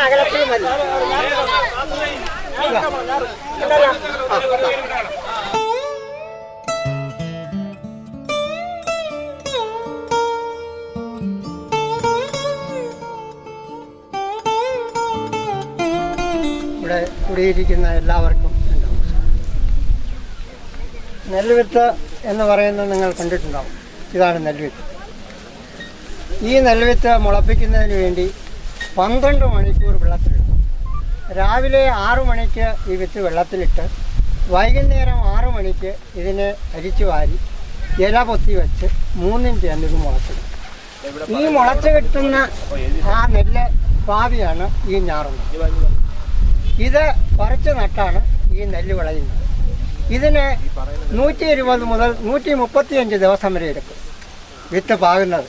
അകലത്തിൽ മതി. ഇവിടെ കുടിയിരിക്കുന്ന എല്ലാവർക്കും എൻ്റെ നമസ്കാരം. നെൽവിത്ത് എന്ന് പറയുന്നത് നിങ്ങൾ കണ്ടിട്ടുണ്ടാവും. ഇതാണ് നെൽവിത്ത്. ഈ നെൽവിത്ത് മുളപ്പിക്കുന്നതിന് വേണ്ടി 12 മണിക്കൂർ വെള്ളത്തിലിടും. രാവിലെ 6 മണിക്ക് ഈ വിത്ത് വെള്ളത്തിലിട്ട് വൈകുന്നേരം 6 മണിക്ക് ഇതിനെ അരിച്ചു വാരി ഇല പൊത്തി വെച്ച് 3 ഇഞ്ച് ഇത് മുളച്ചിടും. ഈ മുളച്ച് കിട്ടുന്ന ആ നെല്ല് പാവിയാണ് ഈ ഞാറുന്നത്. ഇത് പറിച്ച് നട്ടാണ് ഈ നെല്ല് വിളയുന്നത്. ഇതിന് 120 മുതൽ 135 ദിവസം വരെ എടുക്കും വിത്ത് പാകുന്നത്.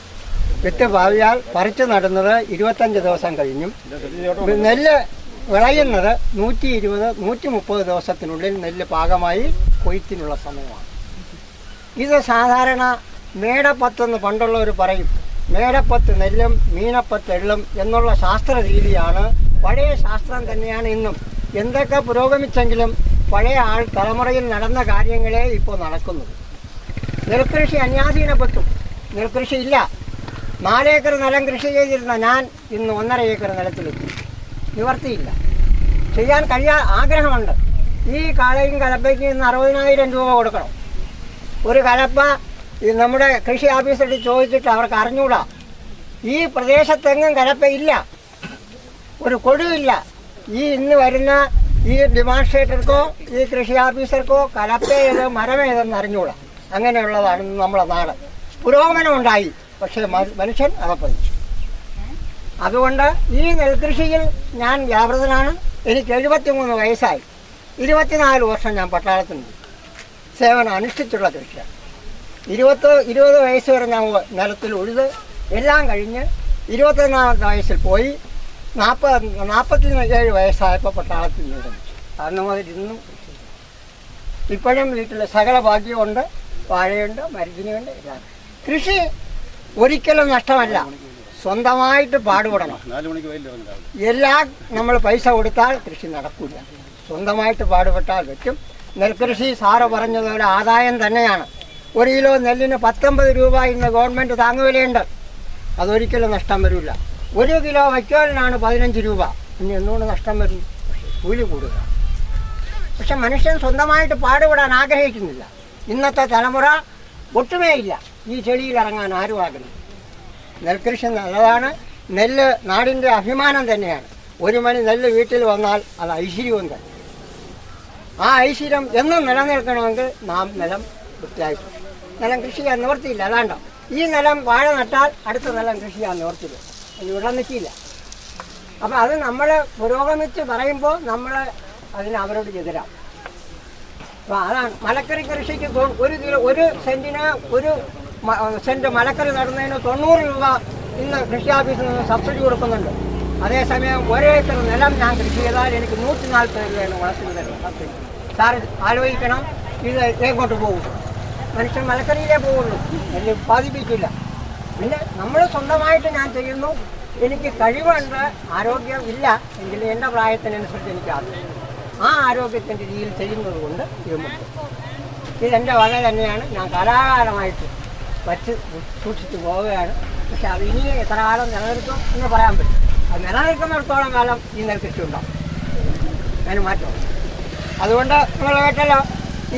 വിത്ത് പാവിയാൽ പറിച്ച് നടുന്നത് 25 ദിവസം കഴിഞ്ഞും നെല്ല് വിളയുന്നത് 120-130 ദിവസത്തിനുള്ളിൽ നെല്ല് പാകമായി കൊയ്ത്തിനുള്ള സമയമാണ്. ഇത് സാധാരണ മേടപ്പത്തെന്ന് പണ്ടുള്ളവർ പറയും. മേടപ്പത്ത് നെല്ലും മീനപ്പത്ത് എള്ളും എന്നുള്ള ശാസ്ത്ര രീതിയാണ്. പഴയ ശാസ്ത്രം തന്നെയാണ് ഇന്നും. എന്തൊക്കെ പുരോഗമിച്ചെങ്കിലും പഴയ തലമുറയിൽ നടന്ന കാര്യങ്ങളെ ഇപ്പോൾ നടക്കുന്നത്. നെൽകൃഷി അന്യാധീനപ്പെട്ടു. നെൽകൃഷി ഇല്ല. 4 ഏക്കർ നിലം കൃഷി ചെയ്തിരുന്ന ഞാൻ ഇന്ന് 1.5 ഏക്കർ നിലത്തിലെത്തി. നിവർത്തിയില്ല. ചെയ്യാൻ ആഗ്രഹമുണ്ട്. ഈ കാളയും കലപ്പയ്ക്ക് ഇന്ന് 60,000 രൂപ കൊടുക്കണം. ഒരു കലപ്പ നമ്മുടെ കൃഷി ഓഫീസറിൽ ചോദിച്ചിട്ട് അവർക്ക് അറിഞ്ഞൂടാ. ഈ പ്രദേശത്തെങ്ങും കലപ്പയില്ല, ഒരു കൊഴുവില്ല. ഈ ഇന്ന് വരുന്ന ഈ ഡെമോൺസ്ട്രേറ്റർക്കോ ഈ കൃഷി ഓഫീസർക്കോ കലപ്പേത് മരമേതെന്ന് അറിഞ്ഞൂടാ. അങ്ങനെയുള്ളതാണ് നമ്മളെ നാട്. പുരോഗമനം ഉണ്ടായി, പക്ഷേ മനുഷ്യൻ അതപ്പതിച്ചു. അതുകൊണ്ട് ഈ നെൽകൃഷിയിൽ ഞാൻ വ്യാപൃതനാണ്. എനിക്ക് 73 വയസ്സായി. 24 വർഷം ഞാൻ പട്ടാളത്തിനുണ്ട്. സേവനം അനുഷ്ഠിച്ചുള്ള കൃഷിയാണ്. 20 വയസ്സ് വരെ ഞാൻ നിലത്തിൽ ഉഴുത് എല്ലാം കഴിഞ്ഞ് 21 വയസ്സിൽ പോയി. 47 വയസ്സായപ്പോൾ പട്ടാളത്തിൽ നിർമ്മിച്ചു. അന്ന് മുതൽ ഇന്നും കൃഷി. ഇപ്പോഴും വീട്ടിൽ സകല ഭാഗ്യമുണ്ട്. വാഴയുണ്ട്, മരുന്നിനുണ്ട്. ഇതാണ് കൃഷി. ഒരിക്കലും നഷ്ടമല്ല. സ്വന്തമായിട്ട് പാടുപെടണം. എല്ലാം നമ്മൾ പൈസ കൊടുത്താൽ കൃഷി നടക്കില്ല. സ്വന്തമായിട്ട് പാടുപെട്ടാൽ പറ്റും. നെൽകൃഷി സാറ് പറഞ്ഞതുപോലെ ആദായം തന്നെയാണ്. 1 കിലോ നെല്ലിന് 19 രൂപ ഇന്ന് ഗവൺമെൻറ് താങ്ങുവിലയുണ്ട്. അതൊരിക്കലും നഷ്ടം വരില്ല. 1 കിലോ വയ്ക്കോലിനാണ് 15 രൂപ. ഇനി എന്തുകൊണ്ട് നഷ്ടം വരും? കൂലി കൂടുക. പക്ഷെ മനുഷ്യൻ സ്വന്തമായിട്ട് പാടുപെടാൻ ആഗ്രഹിക്കുന്നില്ല. ഇന്നത്തെ തലമുറ ഒട്ടുമേ ഇല്ല. ഈ ചെടിയിൽ ഇറങ്ങാൻ ആരും ആഗ്രഹിക്കും. നെൽകൃഷി നല്ലതാണ്. നെല്ല് നാടിൻ്റെ അഭിമാനം തന്നെയാണ്. 1 മണി നെല്ല് വീട്ടിൽ വന്നാൽ അത് ഐശ്വര്യവും തന്നെ. ആ ഐശ്വര്യം എന്നും നിലനിൽക്കണമെങ്കിൽ നാം നിലം വൃത്തിയായിട്ട് നിലം കൃഷി ചെയ്യാൻ നിവർത്തിയില്ല. അതാണ്ടോ ഈ നിലം വാഴ നട്ടാൽ അടുത്ത നിലം കൃഷി ചെയ്യാൻ നിവർത്തില്ല. ഇവിടെ നിൽക്കില്ല. അപ്പം അത് നമ്മൾ പുരോഗമിച്ച് പറയുമ്പോൾ നമ്മൾ അതിന് അവരോട് എതിരാണ്. അപ്പം അതാണ് മലക്കറി കൃഷിക്ക് 1 സെൻറ്റിന് 1 സെൻറ്റ് മലക്കറി നടുന്നതിന് 90 രൂപ ഇന്ന് കൃഷി ഓഫീസിൽ നിന്ന് സബ്സിഡി കൊടുക്കുന്നുണ്ട്. അതേസമയം 1 ഏക്കർ നിലം ഞാൻ കൃഷി ചെയ്താൽ എനിക്ക് 140 രൂപയാണ് വളത്തിന് തരുന്നത് സബ്സിഡി. സാറ് ആലോചിക്കണം, ഇത് എങ്ങോട്ട് പോകും? മനുഷ്യൻ മലക്കറിയിലേ പോകുള്ളൂ, എന്നെ ഉത്പാദിപ്പിക്കില്ല. പിന്നെ നമ്മൾ സ്വന്തമായിട്ട് ഞാൻ ചെയ്യുന്നു. എനിക്ക് കഴിവുണ്ട്, ആരോഗ്യം ഇല്ല എങ്കിൽ എൻ്റെ പ്രായത്തിനനുസരിച്ച് എനിക്ക് ആവശ്യം. ആ ആരോഗ്യത്തിൻ്റെ രീതിയിൽ ചെയ്യുന്നത് കൊണ്ട് ഇതെൻ്റെ വക തന്നെയാണ്. ഞാൻ കാലാകാലമായിട്ട് വച്ച് സൂക്ഷിച്ച് പോവുകയാണ്. പക്ഷെ അത് ഇനി എത്ര കാലം നിലനിൽക്കും എന്ന് പറയാൻ പറ്റും. അത് നിലനിൽക്കുന്നിടത്തോളം കാലം ഈ നെൽകൃഷി ഉണ്ടാവും. അതിന് മാറ്റം. അതുകൊണ്ട് നിങ്ങൾ കേട്ടല്ലോ,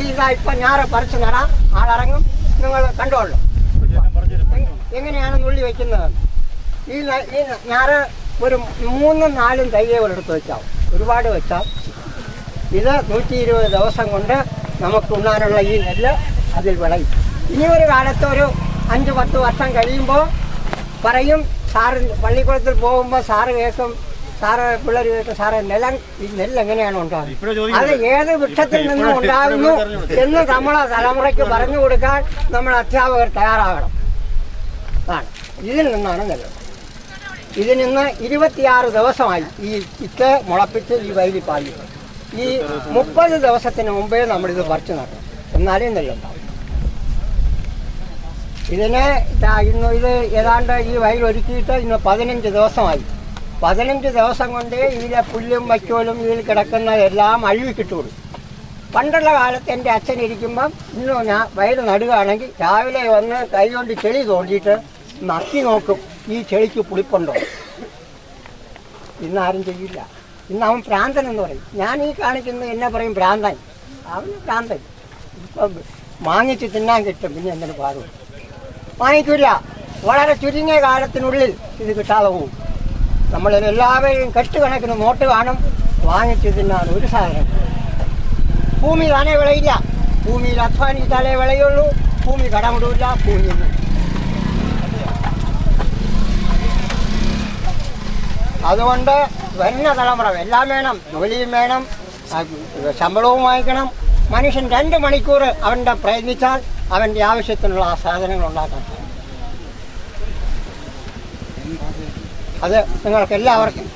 ഈ ഇപ്പം ഞാറ് പറിച്ച് നടാം, ആളിറങ്ങും. നിങ്ങൾ കണ്ടോളൂ എങ്ങനെയാണ് നുള്ളി വയ്ക്കുന്നത്. ഈ ഞാറ് ഒരു 3-4 തൈകളെടുത്ത് വെച്ചാൽ ഒരുപാട് വെച്ചാൽ ഇത് 120 ദിവസം കൊണ്ട് നമുക്ക് ഉണ്ണാനുള്ള ഈ നെല്ല് അതിൽ വിളയും. ഇനി ഒരു കാലത്ത് ഒരു 5-10 വർഷം കഴിയുമ്പോൾ പറയും, സാറ് പള്ളിക്കുളത്തിൽ പോകുമ്പോൾ സാറ് കേൾക്കും, സാറ് പിള്ളേർ കേൾക്കും, സാറ് ഈ നെല്ല് എങ്ങനെയാണ് ഉണ്ടാകുന്നത്, അത് ഏത് വൃക്ഷത്തിൽ നിന്നും ഉണ്ടാകുന്നു എന്ന് നമ്മളെ തലമുറയ്ക്ക് പറഞ്ഞു കൊടുക്കാൻ നമ്മൾ അധ്യാപകർ തയ്യാറാകണം. ആണ് ഇതിൽ നിന്നാണ് നെല്ല്. ഇതിൽ നിന്ന് 26 ദിവസമായി ഈ വിത്ത് മുളപ്പിച്ച് ഈ വയലിൽ പാലിക്കും. ഈ 30 ദിവസത്തിന് മുമ്പേ നമ്മളിത് പറിച്ചു നടണം, എന്നാലേ നെല്ലുണ്ടാവും. ഇതിന് ഇന്ന് ഇത് ഏതാണ്ട് ഈ വയൽ ഒരുക്കിയിട്ട് ഇന്ന് 15 ദിവസമായി. 15 ദിവസം കൊണ്ട് ഇതിലെ പുല്ലും വയ്ക്കോലും ഇതിൽ കിടക്കുന്നതെല്ലാം അഴുവി കിട്ടുള്ളൂ. പണ്ടുള്ള കാലത്ത് എൻ്റെ അച്ഛൻ ഇരിക്കുമ്പം ഇന്ന് ഞാൻ വയൽ നടുകയാണെങ്കിൽ രാവിലെ വന്ന് കൈ കൊണ്ട് ചെളി തോണ്ടിയിട്ട് നക്കി നോക്കും ഈ ചെളിക്ക് പുളിപ്പുണ്ടോ. ഇന്നാരും ചെയ്യില്ല. ഇന്ന് അവൻ ഭ്രാന്തൻ എന്ന് പറയും. ഞാൻ ഈ കാണിക്കുന്നത് എന്നെ പറയും ഭ്രാന്തൻ. അവന് ഭ്രാന്തൻ. ഇപ്പം വാങ്ങിച്ച് തിന്നാൻ കിട്ടും, പിന്നെ എന്തിനു പാടും. വാങ്ങിക്കില്ല. വളരെ ചുരുങ്ങിയ കാലത്തിനുള്ളിൽ ഇത് കിട്ടാതെ പോകും. നമ്മളെല്ലാവരെയും കെട്ടുകണക്കിന് നോട്ട് കാണും. വാങ്ങിച്ച് തിന്നാൻ ഒരു സാധനം. ഭൂമി താനേ വിളയില്ല. ഭൂമിയിൽ അധ്വാനിച്ചാലേ വിളയുള്ളൂ. ഭൂമി കടമിടില്ല. ഭൂമി അതുകൊണ്ട് വരുന്ന തലമുറ എല്ലാം വേണം. ജോലിയും വേണം, ശമ്പളവും വാങ്ങിക്കണം. മനുഷ്യൻ 2 മണിക്കൂർ അവൻ്റെ പ്രയത്നിച്ചാൽ അവൻ്റെ ആവശ്യത്തിനുള്ള ആ സാധനങ്ങൾ ഉണ്ടാക്കാൻ സാധിക്കും. അത് നിങ്ങൾക്ക് എല്ലാവർക്കും